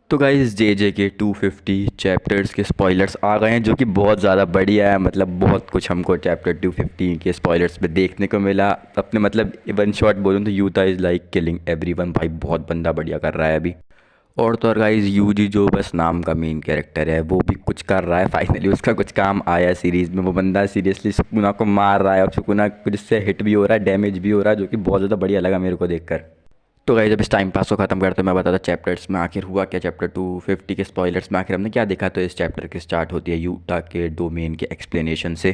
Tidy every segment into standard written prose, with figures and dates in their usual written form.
तो गाइस जे के 250 चैप्टर्स के स्पॉयलर्स आ गए हैं जो कि बहुत ज़्यादा बढ़िया है। मतलब बहुत कुछ हमको चैप्टर 250 के स्पॉयलर्स में देखने को मिला। अपने मतलब वन शॉट बोलूँ तो Utah is like killing everyone. भाई बहुत बंदा बढ़िया कर रहा है अभी। और तो और गाइस यूजी जो बस नाम का मेन कैरेक्टर है वो भी कुछ कर रहा है। फाइनली उसका कुछ काम आया सीरीज़ में। वो बंदा सीरियसली सुकुना को मार रहा है और सुकुना जिससे हिट भी हो रहा है, डैमेज भी हो रहा है, जो कि बहुत ज़्यादा बढ़िया लगा मेरे को देखकर। तो गाइस जब इस टाइम पास को ख़त्म करते मैं बताता चैप्टर्स में आखिर हुआ क्या। चैप्टर 250 के स्पॉयलर्स में आखिर हमने क्या देखा। तो इस चैप्टर की स्टार्ट होती है यूटा के डोमेन के एक्सप्लेनेशन से,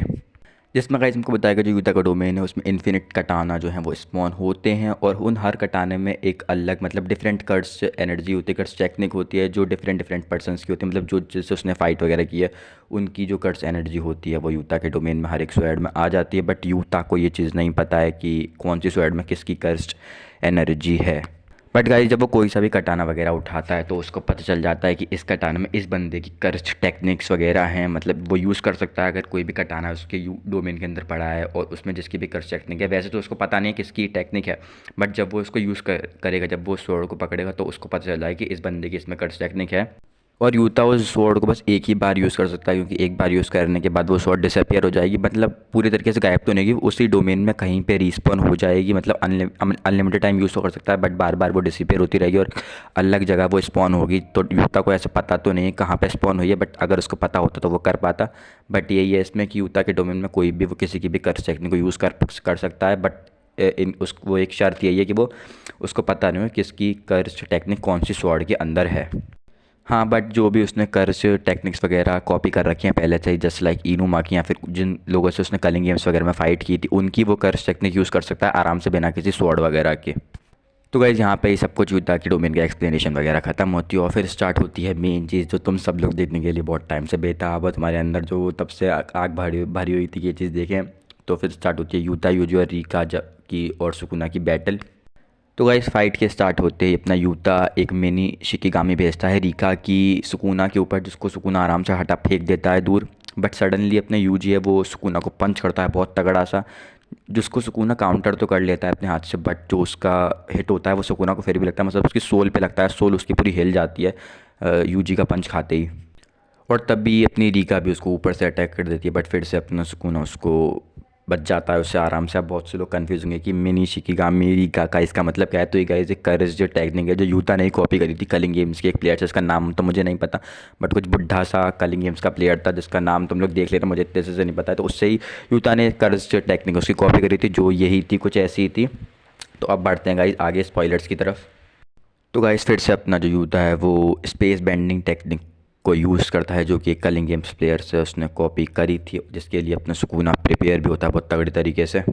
जिसमें गाइस हमको बताया गया जो यूता का डोमेन है उसमें इन्फिनिट कटाना जो है वो स्पॉन होते हैं। और उन हर कटाने में एक अलग मतलब डिफरेंट कर्स एनर्जी होती है, कर्स टेक्निक होती है जो डिफरेंट डिफरेंट पर्सन्स की होती है। मतलब जो जिससे उसने फाइट वगैरह की है उनकी जो कर्स एनर्जी होती है वो यूता के डोमेन में हर एक स्वैर्ड में आ जाती है। बट यूता को ये चीज़ नहीं पता है कि कौन सी स्वैर्ड में किसकी कर्स एनर्जी है। बट गाइस जब वो कोई सा भी कटाना वगैरह उठाता है तो उसको पता चल जाता है कि इस कटाना में इस बंदे की कर्च टेक्निक्स वगैरह हैं। मतलब वो यूज़ कर सकता है अगर कोई भी कटाना उसके डोमेन के अंदर पड़ा है और उसमें जिसकी भी कर्च टेक्निक है। वैसे तो उसको पता नहीं है किसकी टेक्निक है, बट जब वो उसको यूज़ करेगा, जब वो स्वॉर्ड को पकड़ेगा तो उसको पता चल जाए कि इस बंदे की इसमें कर्च टेक्निक है। और यूता उस स्वॉर्ड को बस एक ही बार यूज़ कर सकता है, क्योंकि एक बार यूज़ करने के बाद वो स्वॉर्ड डिसअपियर हो जाएगी। मतलब पूरी तरीके से गायब तो नहीं होगी, उसी डोमेन में कहीं पे रिस्पॉन हो जाएगी। मतलब अनलिमिटेड टाइम यूज़ तो कर सकता है बट बार बार वो डिसअपियर होती रहेगी और अलग जगह वो स्पॉन होगी। तो यूता को ऐसे पता तो नहीं है कहाँ पे स्पॉन हुई है, बट अगर उसको पता होता तो वो कर पाता। बट यही है इसमें कि यूता के डोमेन में कोई भी वो किसी की भी कर्स टेक्निक को यूज़ कर सकता है। बट इन उस वो एक शर्त यही है कि वो उसको पता नहीं हो किसकी कर्स टेक्निक कौन सी स्वॉर्ड के अंदर है। हाँ बट जो भी उसने कर्स टेक्निक्स वगैरह कॉपी कर रखी हैं पहले से ही, जस्ट लाइक इनूमाकी या फिर जिन लोगों से उसने कलिंग गेम्स वगैरह में फ़ाइट की थी उनकी वो कर्स टेक्निक यूज़ कर सकता है आराम से बिना किसी स्वॉर्ड वगैरह के। तो गाइज़ यहाँ पे ही सब कुछ युद्धा की डोमेन का एक्सप्लेनेशन वगैरह ख़त्म होती है और फिर स्टार्ट होती है मेन चीज़ जो तुम सब लोग देखने के लिए बहुत टाइम से बेताब हो। तुम्हारे अंदर जो तब से आग भरी भरी हुई थी कि ये चीज़ देखें। तो फिर स्टार्ट होती है यूता यूजी और रीका की और सुकुना की बैटल। तो गाइस फाइट के स्टार्ट होते ही अपना यूता एक मिनी शिकिगामी भेजता है रीका की सुकुना के ऊपर, जिसको सुकुना आराम से हटा फेंक देता है दूर। बट सडनली अपने यूजी है वो सुकुना को पंच करता है बहुत तगड़ा सा, जिसको सुकुना काउंटर तो कर लेता है अपने हाथ से। बट जो उसका हिट होता है वो सुकुना को फिर भी लगता है, मतलब उसकी सोल पे लगता है, सोल उसकी पूरी हिल जाती है यूजी का पंच खाते ही। और तब भी अपनी रीका भी उसको ऊपर से अटैक कर देती है, बट फिर से अपना सुकून उसको बच जाता है उससे आराम से। अब बहुत से लोग कंफ्यूज होंगे कि मिनी शिकिगामी रीका का इसका मतलब क्या है। तो ये गाइस एक कर्स जो टेक्निक है जो यूता ने कॉपी करी थी कलिंग गेम्स के एक प्लेयर से, इसका नाम तो मुझे नहीं पता, बट कुछ बुढ़ा सा कलिंग गेम्स का प्लेयर था जिसका नाम तुम लोग देख लेना, मुझे इतने से नहीं पता है। तो उससे ही यूता ने कर्स जो टेक्निक उसकी कॉपी करी थी जो यही थी, कुछ ऐसी ही थी। तो अब बढ़ते हैं गाइस आगे स्पॉयलर्स की तरफ। तो गाइस फिर से अपना जो यूता है वो स्पेस बेंडिंग टेक्निक को यूज़ करता है जो कि एक कलिंग गेम्स प्लेयर से उसने कॉपी करी थी, जिसके लिए अपना सुकूना प्रिपेयर भी होता है बहुत तगड़ी तरीके से।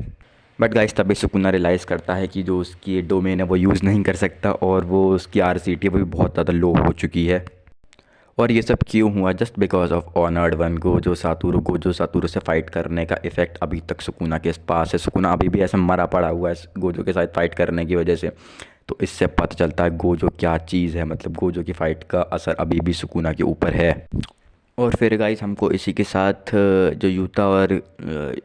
बट गाइस तभी सुकूना रियलाइज़ करता है कि जो उसकी डोमेन है वो यूज़ नहीं कर सकता और वो उसकी आरसीटी वो भी बहुत ज़्यादा लो हो चुकी है। और ये सब क्यों हुआ, just because of honoured one Gojo Satoru से फाइट करने का इफेक्ट अभी तक सुकूना के पास है। सुकूना अभी भी ऐसा मरा पड़ा हुआ है गोजो के साथ फाइट करने की वजह से। तो इससे पता चलता है गोजो क्या चीज़ है, मतलब गोजो की फ़ाइट का असर अभी भी सुकूना के ऊपर है। और फिर गाइस हमको इसी के साथ जो यूता और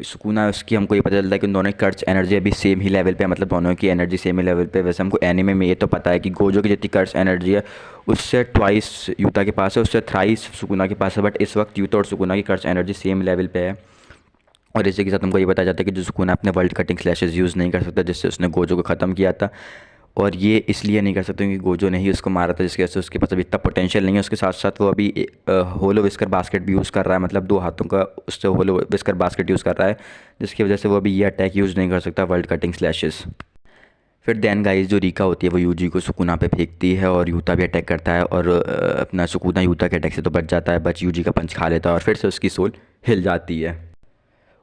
सुकूना है उसकी हमको ये पता चलता है कि उन दोनों की कर्च एनर्जी अभी सेम ही लेवल पे है, मतलब दोनों की एनर्जी सेम ही लेवल पे है। वैसे हमको एनीमे में ये तो पता है कि गोजो की जितनी कर्च एनर्जी है उससे ट्वाइस यूता के पास है, उससे थ्राइस सुकूना के पास है। बट इस वक्त यूता और सुकूना की कर्च एनर्जी सेम लेवल पे है। और इसी के साथ हमको ये बताया जाता है कि जो सुकूना अपने वर्ल्ड कटिंग स्लैशेस यूज़ नहीं कर सकता जिससे उसने गोजो को ख़त्म किया था। और ये इसलिए नहीं कर सकते क्योंकि गोजो ने ही उसको मारा था, जिसकी वजह से उसके पास अभी इतना पोटेंशियल नहीं है। उसके साथ साथ वो अभी होलो विस्कर बास्केट भी यूज़ कर रहा है, मतलब दो हाथों का उससे होलो विस्कर बास्केट यूज़ कर रहा है, जिसकी वजह से वो अभी ये अटैक यूज़ नहीं कर सकता वर्ल्ड कटिंग स्लैशेस। फिर देन गाइस जो रीका होती है वो यूजी को सुकुना पे फेंकती है और यूता भी अटैक करता है और अपना सुकुना यूता के अटैक से तो बच जाता है, बच यूजी का पंच खा लेता है और फिर से उसकी सोल हिल जाती है।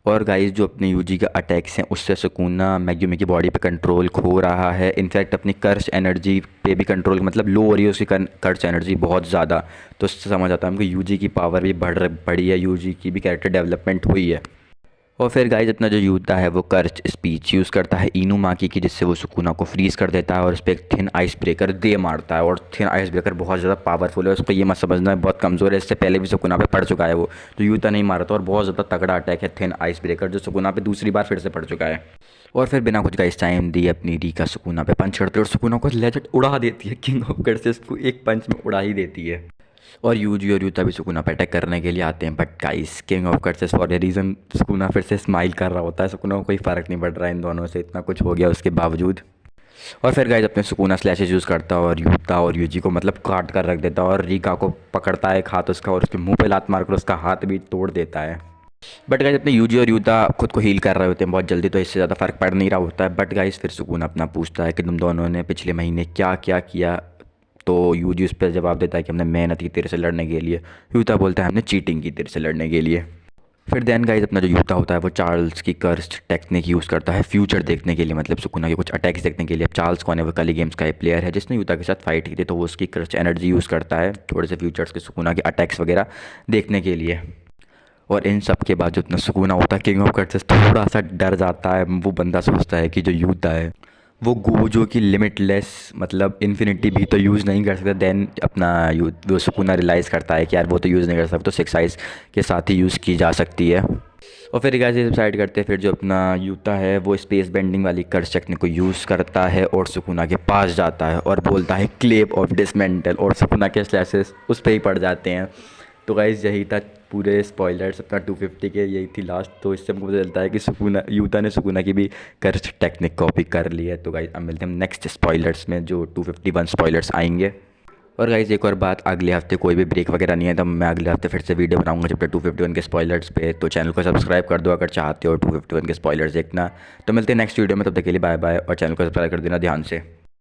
और गाइस जो अपने यूजी का अटैक्स हैं उससे सुकूना मैग्यूमी की बॉडी पे कंट्रोल खो रहा है। इनफैक्ट अपनी कर्च एनर्जी पे भी कंट्रोल, मतलब लो हो रही है उसकी कर्च एनर्जी बहुत ज़्यादा। तो उससे समझ आता है हमको यूजी की पावर भी बढ़ी है, यूजी की भी कैरेक्टर डेवलपमेंट हुई है। और फिर गाइस अपना जो यूता है वो कर्च स्पीच यूज़ करता है इनुमाकी की, जिससे वो सुकुना को फ्रीज़ कर देता है और उस पर एक थिन आइस ब्रेकर दे मारता है। और थिन आइस ब्रेकर बहुत ज़्यादा पावरफुल है, उस पर ये मत समझना है बहुत कमज़ोर है, इससे पहले भी सुकुना पे पड़ चुका है वो, तो यूता नहीं मारा था। और बहुत ज़्यादा तगड़ा अटैक है थिन आइस ब्रेकर, जो सुकुना पे दूसरी बार फिर से पड़ चुका है। और फिर बिना कुछ गाइस टाइम दिए अपनी रीका सुकुना पे पंच करती है और सुकुना को लेजेंड उड़ा देती है। किंग ऑफ कर्सेस को एक पंच में उड़ा ही देती है। और यूजी और यूता भी सुकुना पे अटैक करने के लिए आते हैं, but guys king of curses for a reason Sukuna फिर से स्माइल कर रहा होता है। सुकुना को कोई फ़र्क नहीं पड़ रहा है इन दोनों से, इतना कुछ हो गया उसके बावजूद। और फिर गाइस अपने सुकुना स्लैशेस यूज़ करता है और यूता और यूजी को मतलब काट कर रख देता है, और रीका को पकड़ता है एक हाथ उसका और उसके मुंह पे लात मारकर उसका हाथ भी तोड़ देता है। बट गाइस अपने यूजी और यूता खुद को हील कर रहे होते हैं बहुत जल्दी, तो इससे ज़्यादा फ़र्क पड़ नहीं रहा होता है। बट गाइस फिर सुकून अपना पूछता है कि तुम दोनों ने पिछले महीने क्या क्या किया, तो यूजी उस पर जवाब देता है कि हमने मेहनत की तेरे से लड़ने के लिए। यूता बोलता है हमने चीटिंग की तेरे से लड़ने के लिए। फिर देन गाइस अपना जो यूता होता है वो चार्ल्स की कर्स्ट टेक्निक यूज़ करता है फ्यूचर देखने के लिए, मतलब सुकुना के कुछ अटैक्स देखने के लिए। अब चार्ल्स कौन है, वो कली गेम्स का एक प्लेयर है जिसने यूता के साथ फाइट की थी, तो वो उसकी कर्स्ट एनर्जी यूज़ करता है थोड़े से फ्यूचर्स के सुकुना के अटैक्स वगैरह देखने के लिए। और इन सब के बाद जो इतना सुकून होता है किंग ऑफ कर्सेस थोड़ा सा डर जाता है। वो बंदा सोचता है कि जो यूता है वो गोजो की लिमिटलेस मतलब इन्फिनिटी भी तो यूज़ नहीं कर सकता। देन अपना वो सुकूना रियलाइज़ करता है कि यार वो तो यूज़ नहीं कर सकता, तो सिक्स आइज़ के साथ ही यूज़ की जा सकती है। और फिर गाइस ये डिसाइड करते हैं, फिर जो अपना यूता है वो स्पेस बेंडिंग वाली कर्स टेक्निक को यूज़ करता है और सुकुना के पास जाता है और बोलता है क्लेव ऑफ डिसमेंटल, और सुकुना के स्लैशेस उस पर ही पड़ जाते हैं। तो गाइस यही था पूरे स्पॉयलर्स अपना 250 के, यही थी लास्ट। तो इससे हमको पता चलता है कि सुकुना यूता ने सुकुना की भी कर्स टेक्निक कॉपी कर ली है। तो गाइस अब मिलते हैं नेक्स्ट स्पॉयलर्स में, जो 251 स्पॉयलर्स आएंगे। और गाइस एक और बात, अगले हफ्ते कोई भी ब्रेक वगैरह नहीं है, तो मैं अगले हफ्ते फिर से वीडियो बनाऊंगा चैप्टर 251 के स्पॉयलर्स पे। तो चैनल को सब्सक्राइब कर दो अगर चाहते हो 251 के स्पॉयलर्स देखना। तो मिलते हैं नेक्स्ट वीडियो में, तब तक के लिए बाय बाय, और चैनल को सब्सक्राइब कर देना ध्यान से।